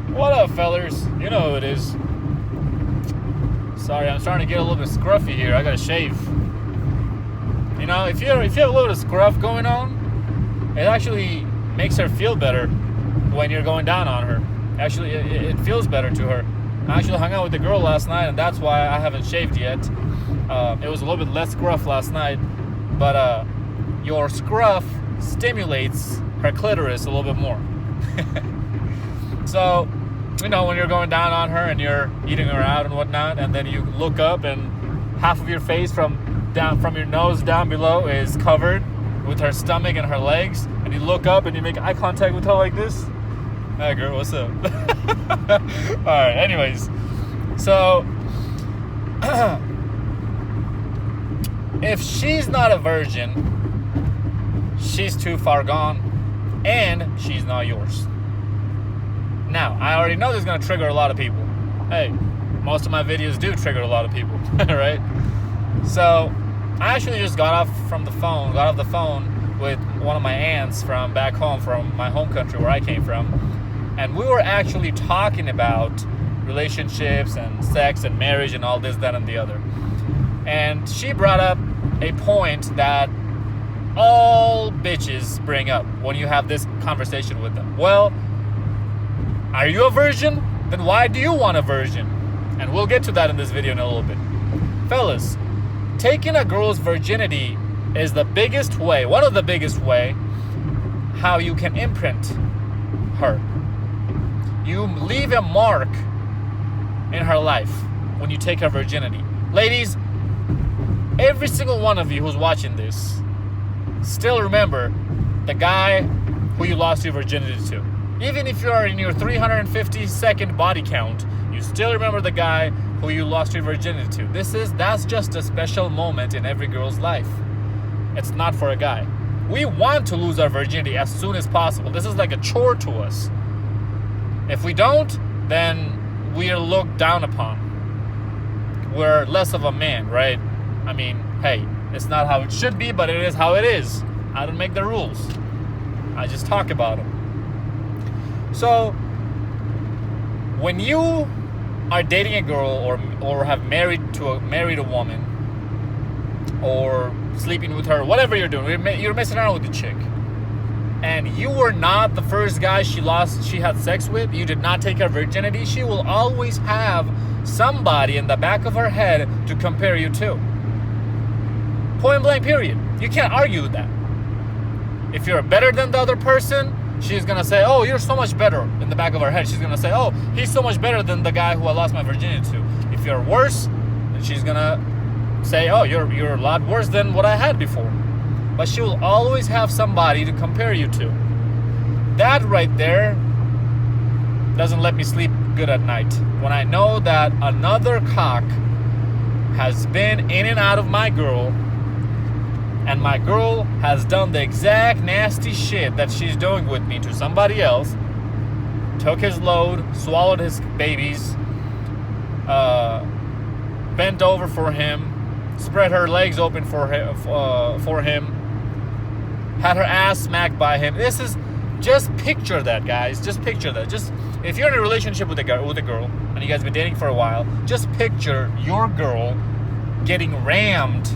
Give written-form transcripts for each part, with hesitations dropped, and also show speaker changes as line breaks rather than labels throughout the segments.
What up, fellers? You know who it is. Sorry, I'm starting to get a little bit scruffy here. I gotta shave. You know, if you have a little bit of scruff going on, it actually makes her feel better when you're going down on her. Actually, it feels better to her. I actually hung out with the girl last night, and that's why I haven't shaved yet. It was a little bit less scruff last night, but your scruff stimulates her clitoris a little bit more. So, you know, when you're going down on her and you're eating her out and whatnot, and then you look up and half of your face from your nose down below is covered with her stomach and her legs, and you look up and you make eye contact with her like this. Hey girl, what's up? Alright, anyways. So if she's not a virgin, she's too far gone, and she's not yours. Now, I already know this is going to trigger a lot of people. Hey, most of my videos do trigger a lot of people, right? So, I actually just got off the phone with one of my aunts from back home, from my home country where I came from. And we were actually talking about relationships and sex and marriage and all this, that, and the other. And she brought up a point that all bitches bring up when you have this conversation with them. Well, are you a virgin? Then why do you want a virgin? And we'll get to that in this video in a little bit. Fellas, taking a girl's virginity is the biggest way, one of the biggest way, how you can imprint her. You leave a mark in her life when you take her virginity. Ladies, every single one of you who's watching this, still remember the guy who you lost your virginity to. Even if you're in your 352nd body count, you still remember the guy who you lost your virginity to. That's just a special moment in every girl's life. It's not for a guy. We want to lose our virginity as soon as possible. This is like a chore to us. If we don't, then we are looked down upon. We're less of a man, right? I mean, hey, it's not how it should be, but it is how it is. I don't make the rules. I just talk about them. So, when you are dating a girl or have married a woman, or sleeping with her, whatever you're doing, you're messing around with the chick, and you were not the first guy she had sex with, you did not take her virginity, she will always have somebody in the back of her head to compare you to. Point blank, period. You can't argue with that. If you're better than the other person, she's going to say, oh, you're so much better, in the back of her head. She's going to say, oh, he's so much better than the guy who I lost my virginity to. If you're worse, then she's going to say, oh, you're a lot worse than what I had before. But she will always have somebody to compare you to. That right there doesn't let me sleep good at night. When I know that another cock has been in and out of my girl, and my girl has done the exact nasty shit that she's doing with me to somebody else, took his load, swallowed his babies, bent over for him, spread her legs open for him, had her ass smacked by him. Just picture that, guys. Just picture that. Just, if you're in a relationship with a girl, and you guys have been dating for a while, just picture your girl getting rammed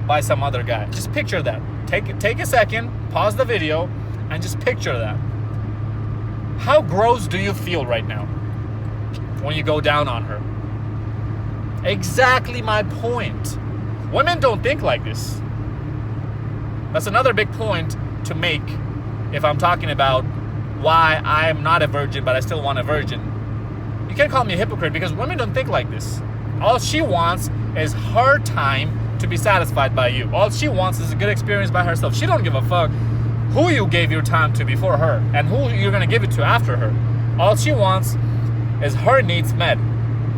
by some other guy. Just picture that. Take a second, pause the video, and just picture that. How gross do you feel right now when you go down on her? Exactly my point. Women don't think like this. That's another big point to make if I'm talking about why I'm not a virgin but I still want a virgin. You can't call me a hypocrite because women don't think like this. All she wants is her time to be satisfied by you. All she wants is a good experience by herself. She don't give a fuck who you gave your time to before her and who you're gonna give it to after her. All she wants is her needs met,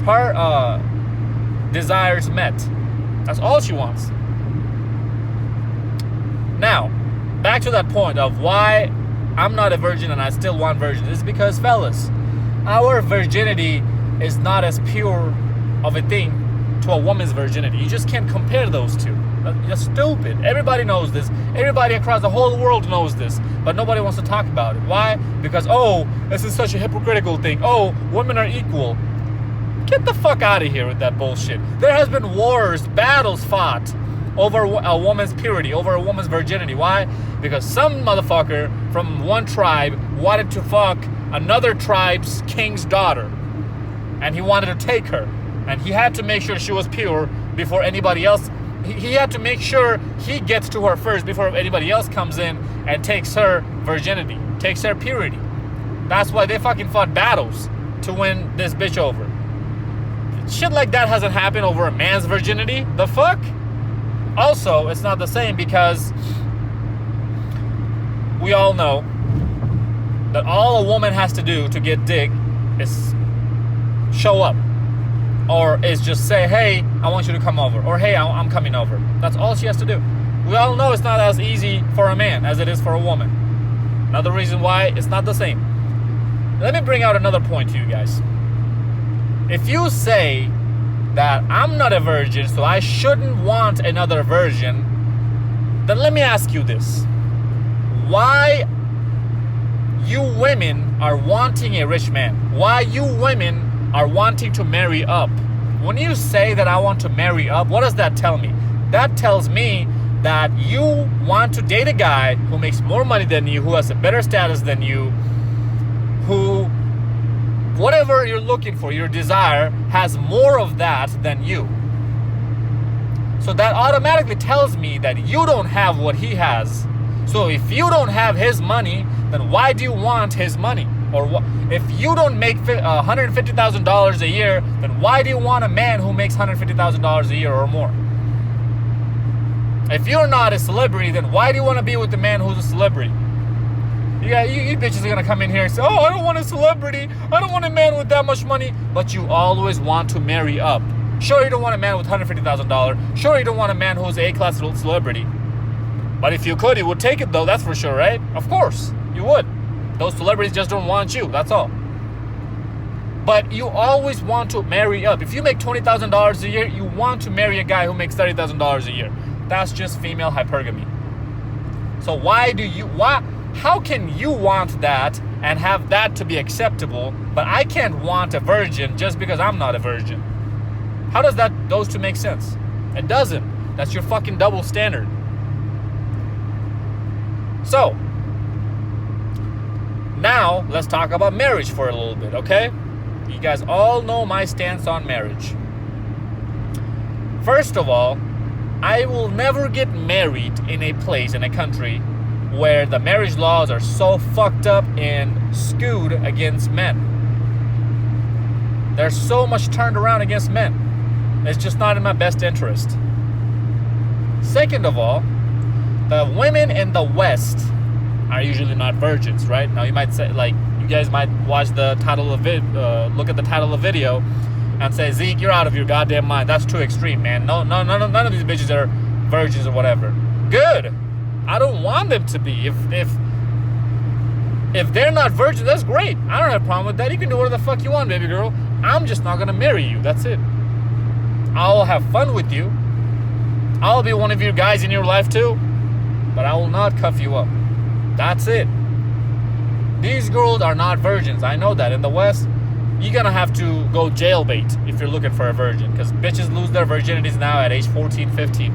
her desires met. That's all she wants. Now, back to that point of why I'm not a virgin and I still want virgin. It's because, fellas, our virginity is not as pure of a thing to a woman's virginity. You just can't compare those two. That's stupid. Everybody knows this. Everybody across the whole world knows this. But nobody wants to talk about it. Why? Because, oh, this is such a hypocritical thing. Oh, women are equal. Get the fuck out of here with that bullshit. There has been wars, battles fought over a woman's purity, over a woman's virginity. Why? Because some motherfucker from one tribe wanted to fuck another tribe's king's daughter. And he wanted to take her. And he had to make sure she was pure before anybody else. He had to make sure he gets to her first before anybody else comes in and takes her virginity, takes her purity. That's why they fucking fought battles to win this bitch over. Shit like that hasn't happened over a man's virginity. The fuck? Also, it's not the same because we all know that all a woman has to do to get dick is show up. Or is just say, hey, I want you to come over. Or, hey, I'm coming over. That's all she has to do. We all know it's not as easy for a man as it is for a woman. Another reason why it's not the same. Let me bring out another point to you guys. If you say that I'm not a virgin, so I shouldn't want another virgin, then let me ask you this. Why you women are wanting a rich man? Why you women are wanting to marry up? When you say that I want to marry up, what does that tell me? That tells me that you want to date a guy who makes more money than you, who has a better status than you, who, whatever you're looking for, your desire, has more of that than you. So that automatically tells me that you don't have what he has. So if you don't have his money, then why do you want his money? Or if you don't make $150,000 a year, then why do you want a man who makes $150,000 a year or more? If you're not a celebrity, then why do you want to be with the man who's a celebrity? You bitches are going to come in here and say, oh, I don't want a celebrity. I don't want a man with that much money. But you always want to marry up. Sure, you don't want a man with $150,000. Sure, you don't want a man who's an A-class celebrity. But if you could, you would take it though, that's for sure, right? Of course, you would. Those celebrities just don't want you, that's all. But you always want to marry up. If you make $20,000 a year, you want to marry a guy who makes $30,000 a year. That's just female hypergamy. So how can you want that and have that to be acceptable, but I can't want a virgin just because I'm not a virgin? How does those two make sense? It doesn't. That's your fucking double standard. So, now, let's talk about marriage for a little bit, okay? You guys all know my stance on marriage. First of all, I will never get married in a place, in a country, where the marriage laws are so fucked up and skewed against men. There's so much turned around against men. It's just not in my best interest. Second of all, the women in the West are usually not virgins, right? Now you might say, like, you guys might watch the title of look at the title of the video and say, Zeke, you're out of your goddamn mind. That's too extreme, man. No, none of these bitches are virgins or whatever. Good. I don't want them to be. If they're not virgins, that's great. I don't have a problem with that. You can do whatever the fuck you want, baby girl. I'm just not gonna marry you. That's it. I'll have fun with you. I'll be one of your guys in your life too, but I will not cuff you up. That's it. These girls are not virgins. I know that. In the West, you're gonna have to go jailbait if you're looking for a virgin, because bitches lose their virginities now at age 14, 15,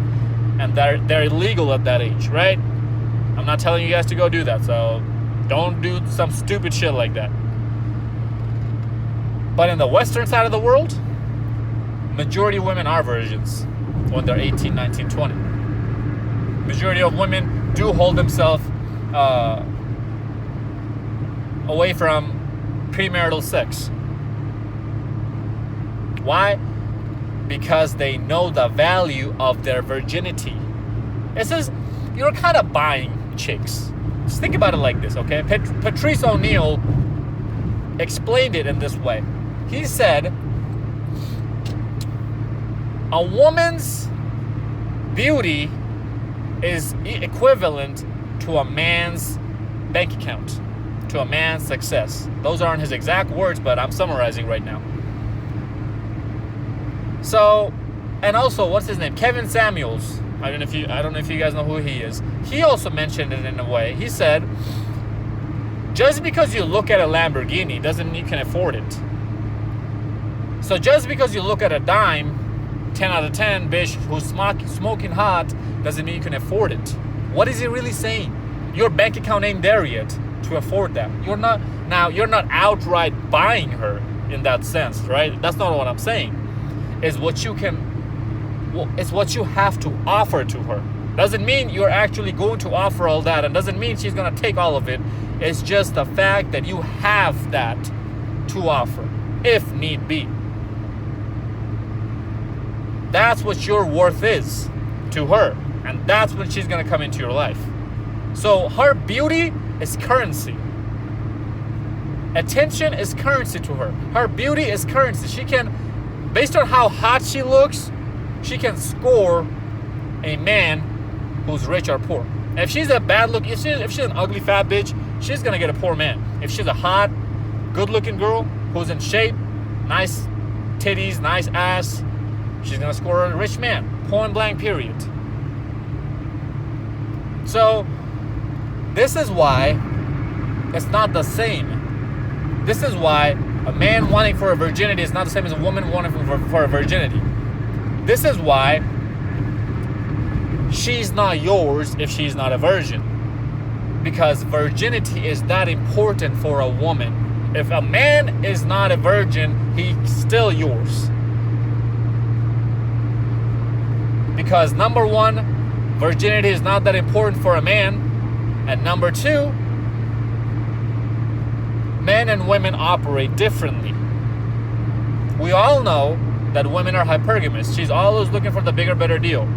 and they're illegal at that age, right? I'm not telling you guys to go do that, so don't do some stupid shit like that. But in the Western side of the world, majority of women are virgins when they're 18, 19, 20. Majority of women do hold themselves away from premarital sex. Why? Because they know the value of their virginity. It says you're kind of buying chicks. Just think about it like this, okay? Patrice O'Neal explained it in this way. He said, a woman's beauty is equivalent to a man's bank account, to a man's success. Those aren't his exact words, but I'm summarizing right now. So, and also, what's his name? Kevin Samuels I don't know if you guys know who he is. He also mentioned it in a way. He said, just because you look at a Lamborghini doesn't mean you can afford it. So just because you look at a dime, 10 out of 10 bitch who's smoking hot, doesn't mean you can afford it. What is he really saying? Your bank account ain't there yet to afford that. You're not outright buying her in that sense, right? That's not what I'm saying. It's what you have to offer to her. Doesn't mean you're actually going to offer all that, and doesn't mean she's going to take all of it. It's just the fact that you have that to offer, if need be. That's what your worth is to her, and that's when she's going to come into your life. So her beauty is currency. Attention is currency to her. Her beauty is currency. She can, based on how hot she looks, she can score a man who's rich or poor. If she's a bad look, if she's an ugly fat bitch, she's gonna get a poor man. If she's a hot, good looking girl who's in shape, nice titties, nice ass, she's gonna score a rich man. Point blank, period. So this is why it's not the same. This is why a man wanting for a virginity is not the same as a woman wanting for a virginity. This is why she's not yours if she's not a virgin. Because virginity is that important for a woman. If a man is not a virgin, he's still yours. Because number one, virginity is not that important for a man. And number two, men and women operate differently. We all know that women are hypergamous. She's always looking for the bigger, better deal.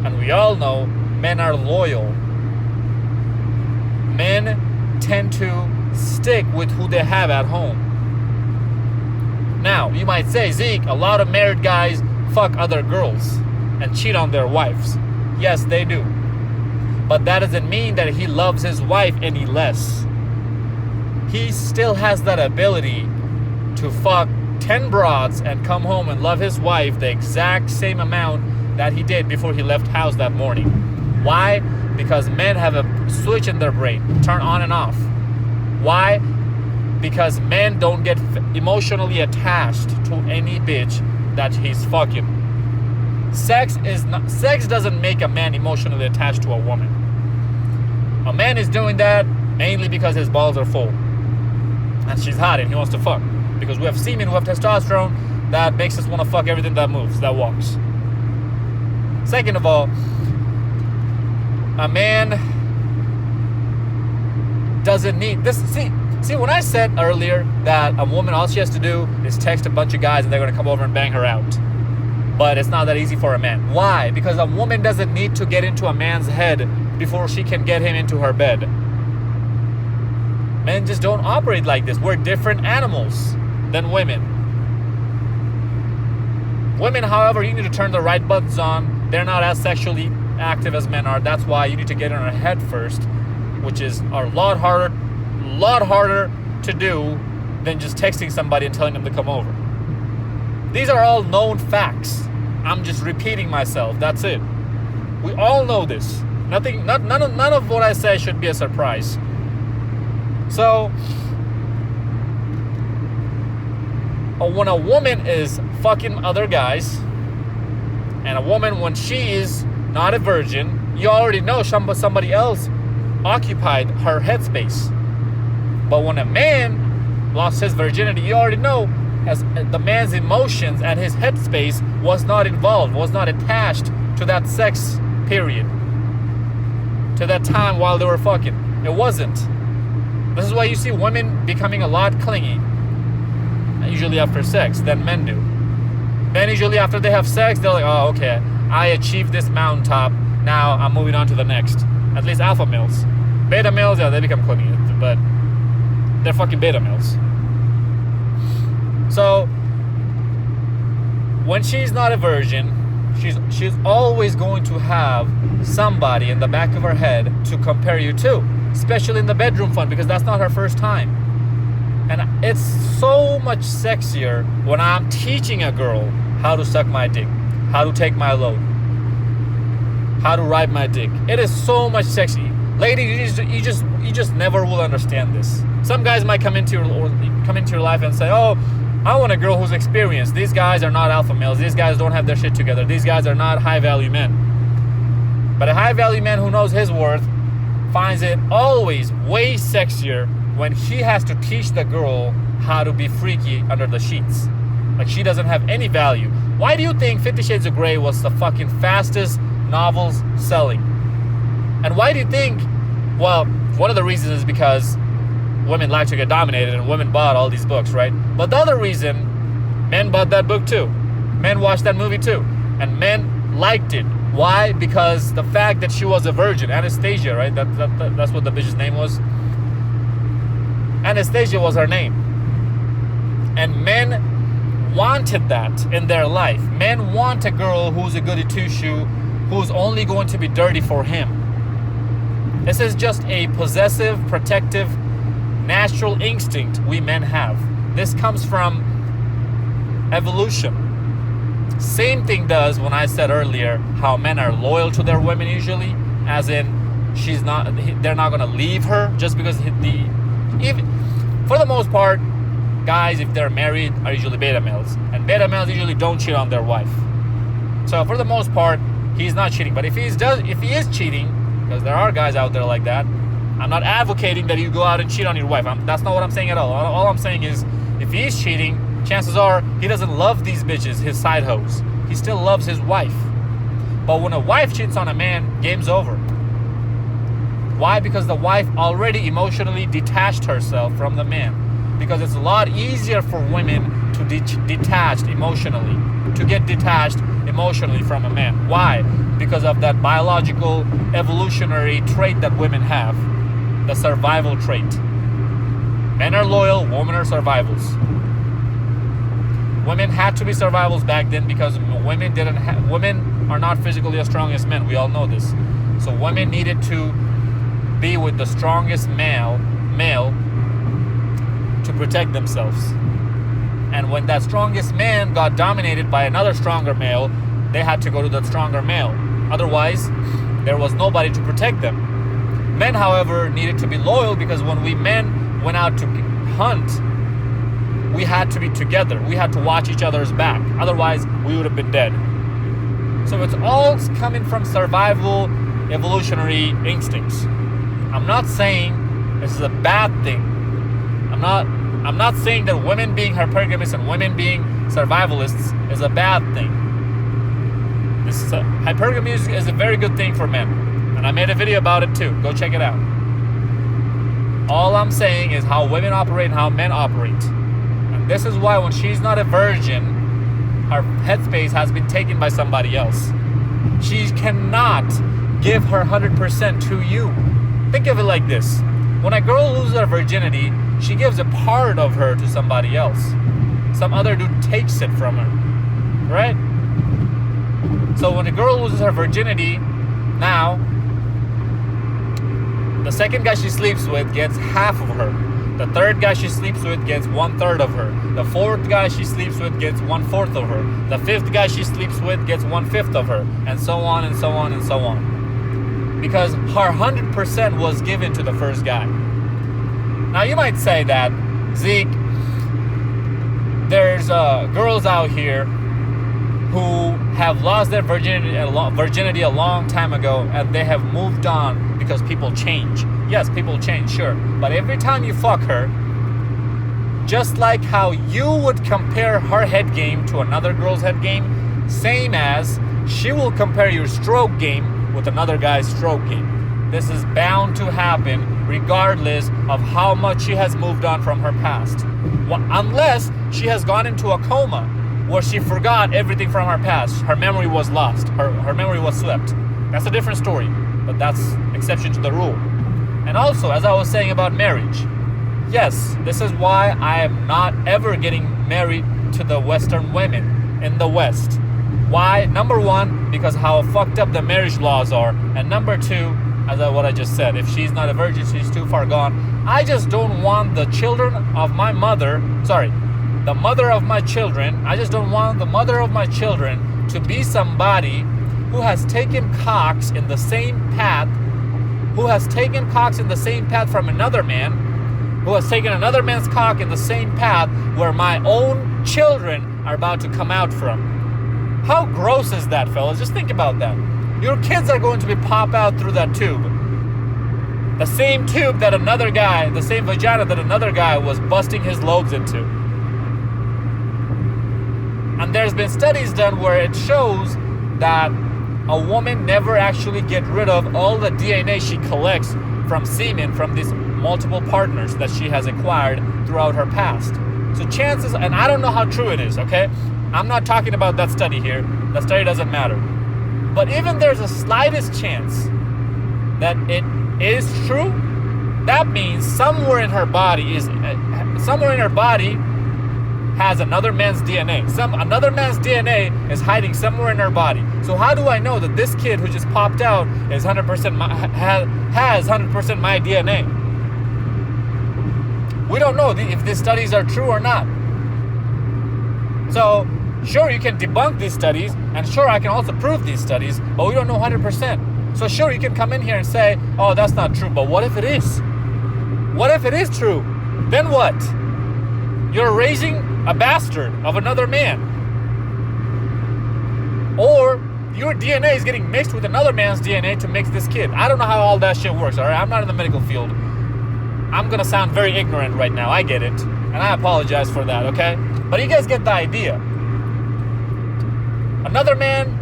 And we all know men are loyal. Men tend to stick with who they have at home. Now, you might say, Zeke, a lot of married guys fuck other girls and cheat on their wives. Yes, they do. But that doesn't mean that he loves his wife any less. He still has that ability to fuck 10 broads and come home and love his wife the exact same amount that he did before he left house that morning. Why? Because men have a switch in their brain, turn on and off. Why? Because men don't get emotionally attached to any bitch that he's fucking. Sex doesn't make a man emotionally attached to a woman. A man is doing that mainly because his balls are full. And she's hot and he wants to fuck. Because we have semen, we have testosterone that makes us want to fuck everything that moves, that walks. Second of all, a man doesn't need this. See, when I said earlier that a woman, all she has to do is text a bunch of guys and they're going to come over and bang her out. But it's not that easy for a man. Why? Because a woman doesn't need to get into a man's head before she can get him into her bed. Men just don't operate like this. We're different animals than women. Women, however, you need to turn the right buttons on. They're not as sexually active as men are. That's why you need to get in her head first, which is a lot harder to do than just texting somebody and telling them to come over. These are all known facts. I'm just repeating myself. That's it. We all know this. None of what I say should be a surprise. So, when a woman is fucking other guys, and a woman, when she is not a virgin, you already know somebody else occupied her headspace. But when a man lost his virginity, you already know as the man's emotions and his headspace was not involved, was not attached to that sex period, to that time while they were fucking. It wasn't. This is why you see women becoming a lot clingy, usually after sex, than men do. Men usually after they have sex, they're like, oh, okay, I achieved this mountaintop, now I'm moving on to the next. At least alpha males. Beta males, yeah, they become clingy, but they're fucking beta males. So, when she's not a virgin, she's always going to have somebody in the back of her head to compare you to, especially in the bedroom fun, because that's not her first time. And it's so much sexier when I'm teaching a girl how to suck my dick, how to take my load. how to ride my dick. It is so much sexy. Ladies, you just never will understand this. Some guys might come into your life and say, "Oh, I want a girl who's experienced. These guys are not alpha males. These guys don't have their shit together. These guys are not high value men." But a high value man who knows his worth finds it always way sexier when he has to teach the girl how to be freaky under the sheets. Like, she doesn't have any value. Why do you think 50 Shades of Grey was the fucking fastest novels selling? And why do you think? Well, one of the reasons is because women like to get dominated and women bought all these books, right? But the other reason, men bought that book too. Men watched that movie too. And men liked it. Why? Because the fact that she was a virgin, Anastasia, right? That's what the bitch's name was. Anastasia was her name. And men wanted that in their life. Men want a girl who's a goody two-shoe, who's only going to be dirty for him. This is just a possessive, protective, natural instinct we men have. This comes from evolution. Same thing does when I said earlier how men are loyal to their women usually, as in they're not going to leave her just because for the most part, guys, if they're married, are usually beta males, and beta males usually don't cheat on their wife. So for the most part, he's not cheating. But if he is cheating, because there are guys out there like that, I'm not advocating that you go out and cheat on your wife. That's not what I'm saying at all. All I'm saying is, if he's cheating, chances are he doesn't love these bitches, his side hoes. He still loves his wife. But when a wife cheats on a man, game's over. Why? Because the wife already emotionally detached herself from the man. Because it's a lot easier for women to detached emotionally, to get detached emotionally from a man. Why? Because of that biological evolutionary trait that women have, the survival trait. Men are loyal, women are survivals. Women had to be survivals back then because women are not physically as strong as men. We all know this. So women needed to be with the strongest male to protect themselves. And when that strongest man got dominated by another stronger male, they had to go to that stronger male. Otherwise, there was nobody to protect them. Men, however, needed to be loyal because when we men went out to hunt, we had to be together. We had to watch each other's back. Otherwise, we would have been dead. So it's all coming from survival, evolutionary instincts. I'm not saying this is a bad thing. I'm not saying that women being hypergamous and women being survivalists is a bad thing. Hypergamy is a very good thing for men. And I made a video about it too. Go check it out. All I'm saying is how women operate and how men operate. And this is why when she's not a virgin, her headspace has been taken by somebody else. She cannot give her 100% to you. Think of it like this. When a girl loses her virginity, she gives a part of her to somebody else. Some other dude takes it from her. Right? So when a girl loses her virginity, now, the second guy she sleeps with gets half of her. The third guy she sleeps with gets 1/3 of her. The fourth guy she sleeps with gets 1/4 of her. The fifth guy she sleeps with gets 1/5 of her. And so on and so on and so on. Because her 100% was given to the first guy. Now you might say that, Zeke, there's girls out here who have lost their virginity a long time ago and they have moved on because people change. Yes, people change, sure. But every time you fuck her, just like how you would compare her head game to another girl's head game, same as she will compare your stroke game with another guy's stroke game. This is bound to happen regardless of how much she has moved on from her past. Unless she has gone into a coma where she forgot everything from her past. Her memory was lost. Her memory was swept. That's a different story, but that's exception to the rule. And also, as I was saying about marriage, yes, this is why I am not ever getting married to the Western women in the West. Why? Number one, because how fucked up the marriage laws are. And number two, what I just said, if she's not a virgin, she's too far gone. I just don't want the children of my mother, the mother of my children, I just don't want the mother of my children to be somebody who has taken cocks in the same path, from another man, who has taken another man's cock in the same path where my own children are about to come out from. How gross is that, fellas? Just think about that. Your kids are going to be pop out through that tube. The same tube that another guy, the same vagina that another guy was busting his loads into. And there's been studies done where it shows that a woman never actually get rid of all the DNA she collects from semen from these multiple partners that she has acquired throughout her past. So chances, and I don't know how true it is, okay? I'm not talking about that study here. That study doesn't matter. But even there's a slightest chance that it is true, that means somewhere in her body has another man's DNA. Another man's DNA is hiding somewhere in her body. So how do I know that this kid who just popped out is 100% has 100% my DNA? We don't know if these studies are true or not. So sure, you can debunk these studies, and sure, I can also prove these studies, but we don't know 100%. So sure, you can come in here and say, oh, that's not true, but what if it is? What if it is true? Then what? You're raising a bastard of another man. Or your DNA is getting mixed with another man's DNA to mix this kid. I don't know how all that shit works, all right? I'm not in the medical field. I'm going to sound very ignorant right now. I get it. And I apologize for that, okay? But you guys get the idea. Another man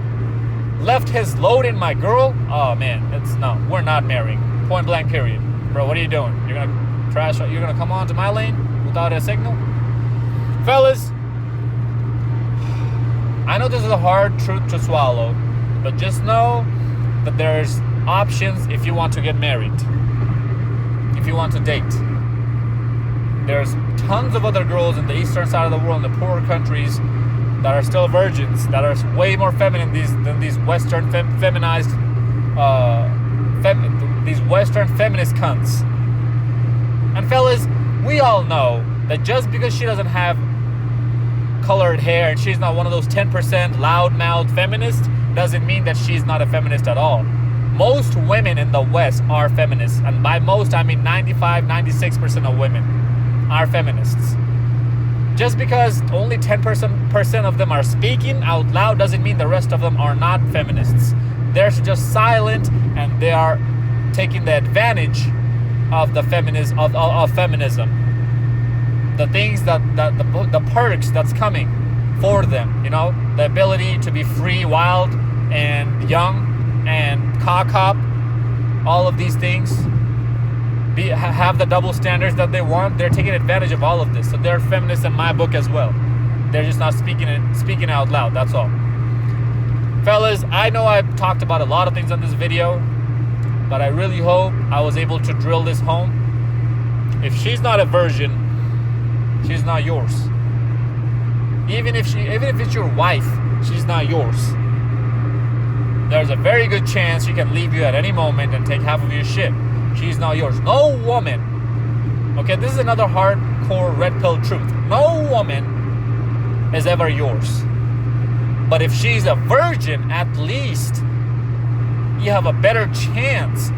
left his load in my girl. Oh, man. We're not marrying. Point blank, period. Bro, what are you doing? You're going to come onto my lane without a signal? Fellas, I know this is a hard truth to swallow, but just know that there's options if you want to get married, if you want to date. There's tons of other girls in the eastern side of the world, in the poorer countries, that are still virgins, that are way more feminine than these Western feminist cunts. And fellas, we all know that just because she doesn't have colored hair and she's not one of those 10% loudmouth feminists doesn't mean that she's not a feminist at all. Most women in the West are feminists, and by most I mean 95-96% of women are feminists. Just because only 10% of them are speaking out loud doesn't mean the rest of them are not feminists. They're just silent, and they are taking the advantage of the feminism. The things the perks that's coming for them, the ability to be free, wild, and young, and cock hop, all of these things, have the double standards that they want. They're taking advantage of all of this. So they're feminists in my book as well. They're just not speaking out loud, that's all. Fellas, I know I've talked about a lot of things on this video, but I really hope I was able to drill this home. If she's not a virgin, she's not yours. Even if it's your wife, she's not yours. There's a very good chance she can leave you at any moment and take half of your shit. She's not yours. No woman. Okay, this is another hardcore red pill truth. No woman is ever yours. But if she's a virgin, at least you have a better chance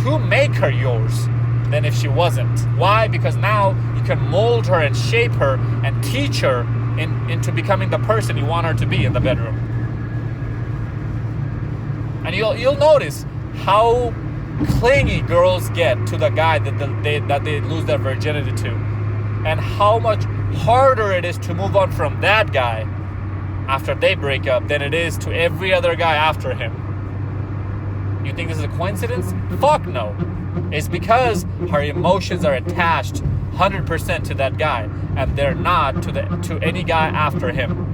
to make her yours than if she wasn't. Why? Because now you can mold her and shape her and teach her into becoming the person you want her to be in the bedroom. And you'll notice how clingy girls get to the guy that they lose their virginity to, and how much harder it is to move on from that guy after they break up than it is to every other guy after him. You think this is a coincidence? Fuck no. It's because her emotions are attached 100% to that guy, and they're not to any guy after him.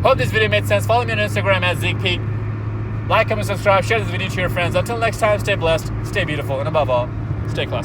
Hope this video made sense. Follow me on Instagram at Zeekpeak. Like, comment, subscribe, share this video to your friends. Until next time, stay blessed, stay beautiful, and above all, stay classy.